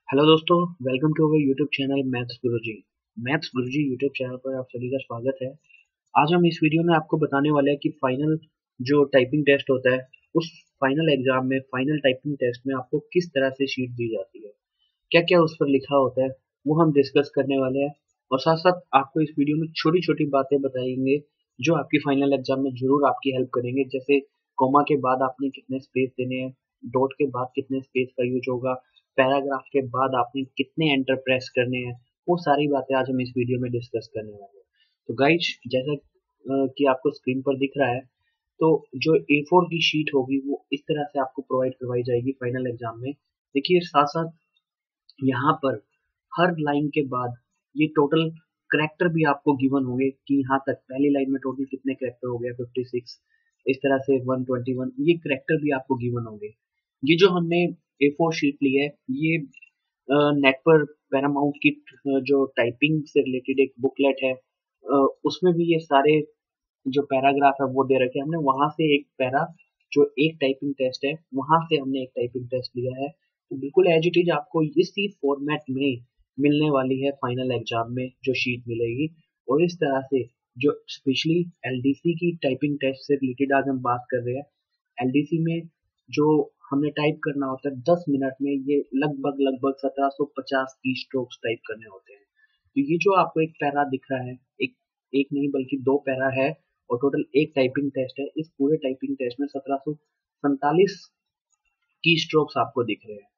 Hello दोस्तों, welcome to our YouTube channel maths Guruji. Maths Guruji YouTube channel पर आप सभी का स्वागत है। आज हम इस वीडियो में आपको बताने वाले हैं कि फाइनल जो टाइपिंग टेस्ट होता है, उस फाइनल एग्जाम में फाइनल टाइपिंग टेस्ट में आपको किस तरह से शीट दी जाती है, क्या क्या उस पर लिखा होता है, वो हम डिस्कस करने वाले हैं। और साथ साथ आपको इस वीडियो में छोटी छोटी बातें बताएंगे जो आपकी फाइनल एग्जाम में जरूर आपकी हेल्प करेंगे। जैसे कोमा के बाद आपने कितने स्पेस देने हैं, डॉट के बाद कितने स्पेस का यूज होगा, पैराग्राफ के बाद आपने कितने एंटर प्रेस करने हैं। वो सारी बातें आज हम इस वीडियो में डिस्कस करने वाले हैं। तो गाइज, जैसा कि आपको स्क्रीन पर दिख रहा है, तो जो A4 की शीट होगी वो इस तरह से आपको प्रोवाइड करवाई जाएगी फाइनल एग्जाम में। देखिए, साथ साथ यहाँ पर हर लाइन के बाद ये टोटल करेक्टर भी आपको गिवन होंगे कि यहाँ तक पहली लाइन में टोटल कितने करेक्टर हो गए, 56, इस तरह से 121, ये करेक्टर भी आपको गिवन होंगे। ये जो हमने A4 शीट ली है, ये नेट पर पैरामाउंट की जो टाइपिंग से रिलेटेड एक बुकलेट है, उसमें भी ये सारे जो पैराग्राफ है वो दे रखे हैं। हमने वहां से एक पैरा, जो एक टाइपिंग टेस्ट है, वहां से हमने एक टाइपिंग टेस्ट लिया है। तो बिल्कुल एज इट इज आपको इसी फॉर्मेट में मिलने वाली है फाइनल एग्जाम में जो शीट मिलेगी। और इस तरह से जो स्पेशली एलडीसी की टाइपिंग टेस्ट से रिलेटेड आज हम बात कर रहे हैं, एलडीसी में जो हमें टाइप करना होता है 10 मिनट में, ये लगभग लगभग 1750 की स्ट्रोक्स टाइप करने होते हैं। तो ये जो आपको एक पैरा दिख रहा है, एक एक नहीं बल्कि दो पैरा है, और टोटल एक टाइपिंग टेस्ट है। इस पूरे टाइपिंग टेस्ट में 1747 की स्ट्रोक्स आपको दिख रहे हैं।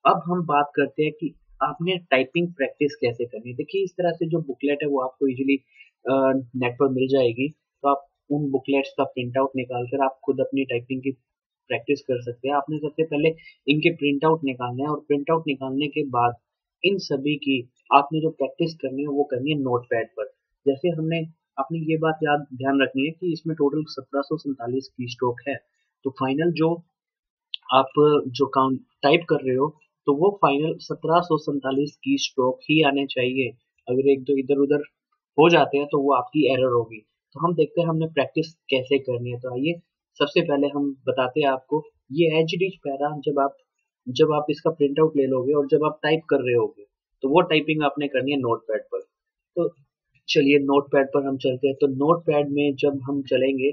अब हम बात करते हैं कि आपने टाइपिंग प्रैक्टिस कैसे करनी है। देखिए, इस तरह से जो बुकलेट है वो आपको इजीली नेट पर मिल जाएगी। तो आप उन बुकलेट्स का प्रिंट आउट निकाल कर आप खुद अपनी टाइपिंग की प्रैक्टिस कर सकते हैं। आपने सबसे पहले इनके प्रिंट आउट निकालना है, और प्रिंट आउट निकालने के बाद इन सभी की आपने जो प्रैक्टिस करनी है वो करनी है नोट पैड पर। जैसे हमने अपनी ये बात याद ध्यान रखनी है कि इसमें टोटल 1747 की स्ट्रोक है। तो फाइनल जो आप जो काउंट टाइप कर रहे हो, तो वो फाइनल 1747 की स्ट्रोक ही आने चाहिए। अगर एक दो इधर उधर हो जाते हैं तो वो आपकी एरर होगी। तो हम देखते हैं हमने प्रैक्टिस कैसे करनी है। तो आइए, सबसे पहले हम बताते हैं आपको ये एच डी पैरा। जब आप इसका प्रिंट आउट ले लोगे और जब आप टाइप कर रहे होगे, तो वो टाइपिंग आपने करनी है नोट पैड पर। तो चलिए नोट पैड पर हम चलते हैं। तो नोट पैड में जब हम चलेंगे,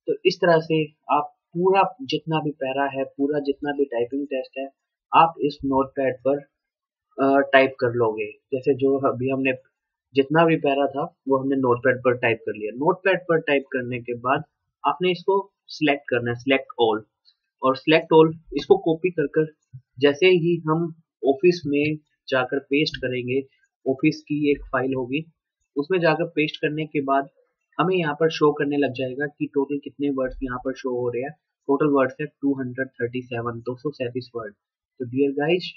तो इस तरह से आप पूरा जितना भी पैरा है, पूरा जितना भी टाइपिंग टेस्ट है, आप इस नोट पैड पर टाइप कर लोगे। जैसे जो अभी हमने जितना भी पैरा था वो हमने नोट पैड पर टाइप कर लिया। नोट पैड पर टाइप करने के बाद आपने इसको सिलेक्ट करना है, सिलेक्ट ऑल। और सिलेक्ट ऑल इसको कॉपी कर कर जैसे ही हम ऑफिस में जाकर पेस्ट करेंगे, ऑफिस की एक फाइल होगी, उसमें जाकर पेस्ट करने के बाद हमें यहाँ पर शो करने लग जाएगा कि टोटल कितने वर्ड्स यहाँ पर शो हो रहे हैं। टोटल वर्ड्स है 237, 237 वर्ड। तो डियर गाइस,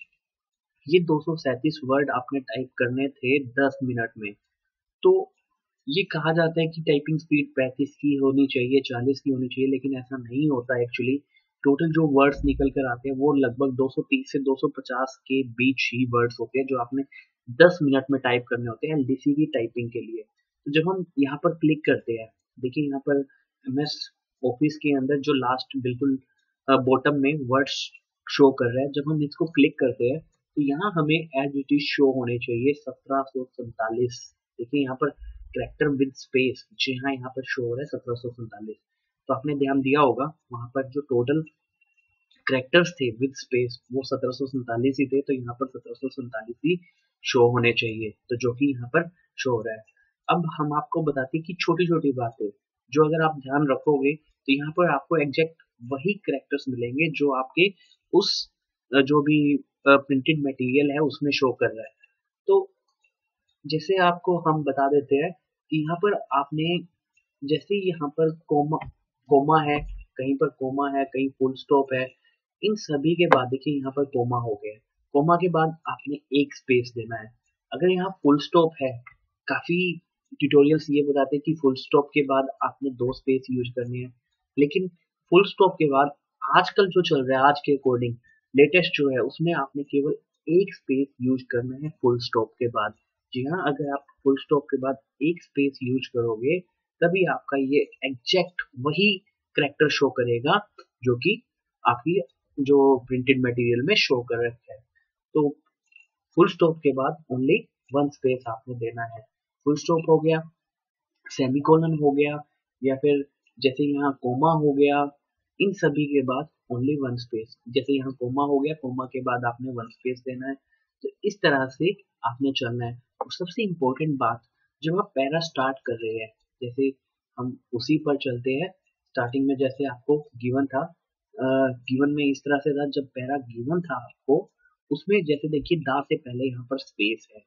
ये 237 वर्ड आपने टाइप करने थे 10 मिनट में। तो ये कहा जाता है कि टाइपिंग स्पीड 35 की होनी चाहिए, 40 की होनी चाहिए, लेकिन ऐसा नहीं होता एक्चुअली। टोटल जो वर्ड्स निकल कर आते हैं वो लगभग 230 से 250 के बीच ही वर्ड्स होते हैं जो आपने 10 मिनट में टाइप करने होते हैं एलडीसी की टाइपिंग के लिए। तो जब हम यहाँ पर क्लिक करते हैं, देखिए यहाँ पर एमएस ऑफिस के अंदर जो लास्ट बिल्कुल बॉटम में वर्ड्स शो कर रहा है, जब हम इसको क्लिक करते हैं तो यहाँ हमें एज इट इज शो होने चाहिए 1747। देखिए यहाँ पर करेक्टर विद स्पेस, जी हाँ, यहाँ पर शो हो रहा है 1747। तो आपने ध्यान दिया होगा वहां पर जो टोटल करेक्टर्स थे विद स्पेस वो 1747 ही थे। तो यहाँ पर 1747 ही शो होने चाहिए, तो जो कि यहाँ पर शो हो रहा है। अब हम आपको बताते हैं कि छोटी छोटी बातें जो अगर आप ध्यान रखोगे तो यहाँ पर आपको एग्जैक्ट वही करेक्टर्स मिलेंगे जो आपके उस जो भी प्रिंटेड मटेरियल है उसमें शो कर रहा है। तो जैसे आपको हम बता देते हैं कि यहाँ पर आपने जैसे यहाँ पर कोमा कोमा है, कहीं पर कोमा है, कहीं फुल स्टॉप है, इन सभी के बाद देखिए यहाँ पर कोमा हो गया है। कोमा के बाद आपने एक स्पेस देना है। अगर यहाँ फुल स्टॉप है, काफी ट्यूटोरियल्स ये बताते हैं कि फुल स्टॉप के बाद आपने दो स्पेस यूज करनी है, लेकिन फुल स्टॉप के बाद आजकल जो चल रहा है, आज के अकॉर्डिंग लेटेस्ट जो है, उसमें आपने केवल एक स्पेस यूज करना है फुल स्टॉप के बाद। जी हाँ, अगर आप फुल स्टॉप के बाद एक स्पेस यूज करोगे तभी आपका ये एग्जैक्ट वही करेक्टर शो करेगा जो कि आपकी जो प्रिंटेड मटेरियल में शो कर रखा है। तो फुल स्टॉप के बाद ओनली वन स्पेस आपने देना है। फुल स्टॉप हो गया, सेमीकोलन हो गया, या फिर जैसे यहाँ कोमा हो गया, इन सभी के बाद ओनली वन स्पेस। जैसे यहाँ कोमा हो गया, कोमा के बाद आपने वन स्पेस देना है। तो इस तरह से आपने चलना है। और सबसे इम्पोर्टेंट बात, जब आप पैरा स्टार्ट कर रहे हैं, जैसे हम उसी पर चलते हैं। स्टार्टिंग में जैसे आपको गिवन था, गिवन में इस तरह से था, जब पैरा गिवन था आपको, उसमें जैसे देखिए दा से पहले यहाँ पर स्पेस है।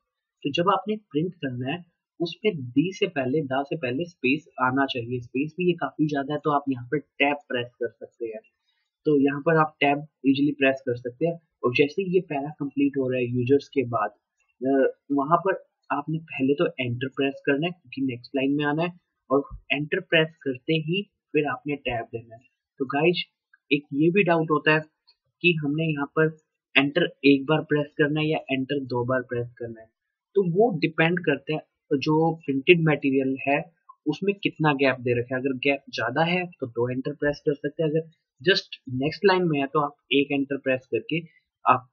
तो जब आपने प्रिंट करना है, उसमें दी से पहले, दा से पहले स्पेस आना चाहिए। स्पेस भी ये काफी ज्यादा है तो आप यहाँ पर टैब प्रेस कर सकते हैं। तो यहाँ पर आप टैब इजीली प्रेस कर सकते हैं। और जैसे ही ये पैरा कंप्लीट हो रहा है यूजर्स के बाद, वहां पर आपने पहले तो एंटर प्रेस करना है क्योंकि नेक्स्ट लाइन में आना है, और एंटर प्रेस करते ही फिर आपने टैब देना है। तो गाइज, एक ये भी डाउट होता है कि हमने यहाँ पर एंटर एक बार प्रेस करना है या एंटर दो बार प्रेस करना है। तो वो डिपेंड करता है जो प्रिंटेड मटेरियल है उसमें कितना गैप दे रखा है। अगर गैप ज्यादा है तो दो एंटर प्रेस कर सकते हैं, अगर जस्ट नेक्स्ट लाइन में है तो आप एक एंटर प्रेस करके आप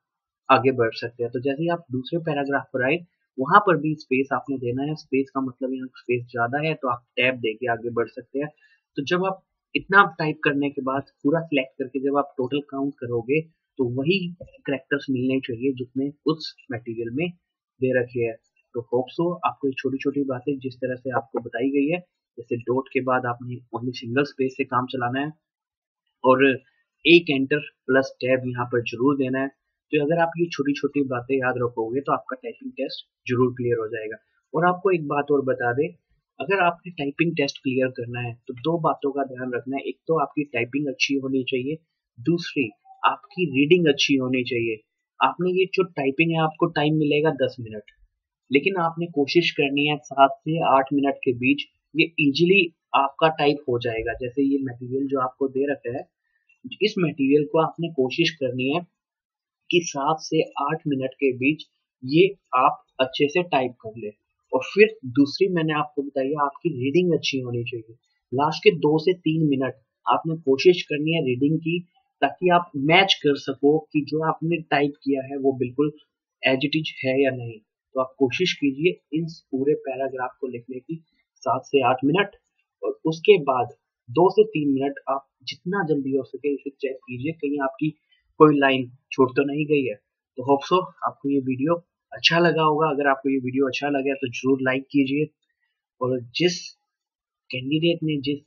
आगे बढ़ सकते हैं। तो जैसे ही आप दूसरे पैराग्राफ पर आए, वहां पर भी स्पेस आपने देना है। स्पेस का मतलब यहाँ स्पेस ज्यादा है तो आप टैब देके आगे बढ़ सकते हैं। तो जब आप इतना टाइप करने के बाद पूरा सिलेक्ट करके जब आप टोटल काउंट करोगे, तो वही करेक्टर्स मिलने चाहिए जितने उस मटेरियल में दे रखे हैं। तो होप सो आपको ये छोटी छोटी बातें जिस तरह से आपको बताई गई है, जैसे डॉट के बाद आपने ओनली सिंगल स्पेस से काम चलाना है, और एक एंटर प्लस टैब यहाँ पर जरूर देना है। तो अगर आप ये छोटी छोटी बातें याद रखोगे तो आपका टाइपिंग टेस्ट जरूर क्लियर हो जाएगा। और आपको एक बात और बता दें, अगर आपने टाइपिंग टेस्ट क्लियर करना है तो दो बातों का ध्यान रखना है। एक तो आपकी टाइपिंग अच्छी होनी चाहिए, दूसरी आपकी रीडिंग अच्छी होनी चाहिए। आपने ये जो टाइपिंग है, आपको टाइम मिलेगा 10 मिनट, लेकिन आपने कोशिश करनी है 7 से 8 मिनट के बीच ये इजीली आपका टाइप हो जाएगा। जैसे ये मटेरियल जो आपको दे रखा है, इस मटेरियल को आपने कोशिश करनी है कि 7 से 8 मिनट के बीच ये आप अच्छे से टाइप कर ले। और फिर दूसरी मैंने आपको बताई, आपकी रीडिंग अच्छी होनी चाहिए। लास्ट के 2 से 3 मिनट आपने कोशिश करनी है रीडिंग की, ताकि आप मैच कर सको कि जो आपने टाइप किया है वो बिल्कुल एज इट इज है या नहीं। तो आप कोशिश कीजिए इन पूरे पैराग्राफ को लिखने की 7 से 8 मिनट, और उसके बाद 2 से 3 मिनट आप जितना जल्दी हो सके इसे चेक कीजिए कहीं आपकी कोई लाइन छूट तो नहीं गई है। तो होप सो आपको ये वीडियो अच्छा लगा होगा। अगर आपको ये वीडियो अच्छा लगा तो जरूर लाइक कीजिए, और जिस कैंडिडेट ने, जिन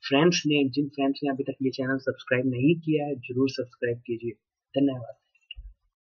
फ्रेंड्स ने अभी तक ये चैनल सब्सक्राइब नहीं किया है, जरूर सब्सक्राइब कीजिए। धन्यवाद।